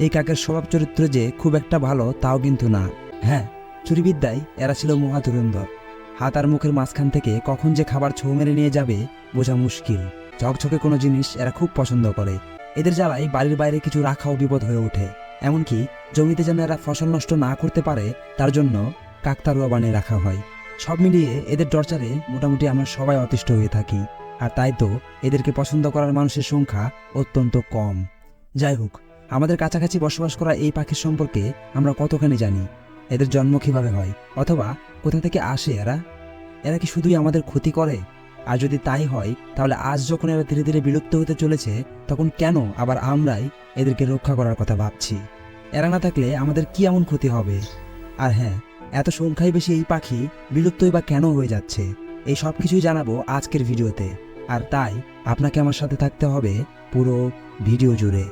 এই কাকের স্বভাব চরিত্র যে খুব একটা ভালো তাও কিন্তু না। হ্যাঁ, চুরিবিদ্যায় এরা ছিল মহা ধুরন্ধর। হাত আর মুখের মাঝখান থেকে কখন যে খাবার ছৌ মেরে নিয়ে যাবে বোঝা মুশকিল। ঝকঝকে কোনো জিনিস এরা খুব পছন্দ করে। এদের জ্বালায় বাড়ির বাইরে কিছু রাখাও বিপদ হয়ে ওঠে। এমনকি জমিতে যেন এরা ফসল নষ্ট না করতে পারে তার জন্য কাকতাড়ুয়া বানিয়ে রাখা হয়। সব মিলিয়ে এদের টর্চারে মোটামুটি আমরা সবাই অতিষ্ঠ হয়ে থাকি। আর তাই তো এদেরকে পছন্দ করার মানুষের সংখ্যা অত্যন্ত কম। যাই হোক, আমাদের কাছাকাছি বসবাস করা এই পাখির সম্পর্কে আমরা কতখানি জানি? এদের জন্ম কিভাবে হয়, অথবা কোথা থেকে আসে এরা? এরা কি শুধুই আমাদের ক্ষতি করে? আর যদি তাই হয়, তাহলে আজ যখন এরা ধীরে ধীরে বিলুপ্ত হতে চলেছে, তখন কেন আবার আমরাই এদেরকে রক্ষা করার কথা ভাবছি? এরা না থাকলে আমাদের কি এমন ক্ষতি হবে? আর হ্যাঁ, এত সংখ্যায় বেশি এই পাখি বিলুপ্তই বা কেন হয়ে যাচ্ছে, এই সব কিছুই জানাবো আজকের ভিডিওতে। আর তাই আপনাকে আমার সাথে থাকতে হবে পুরো ভিডিও জুড়ে।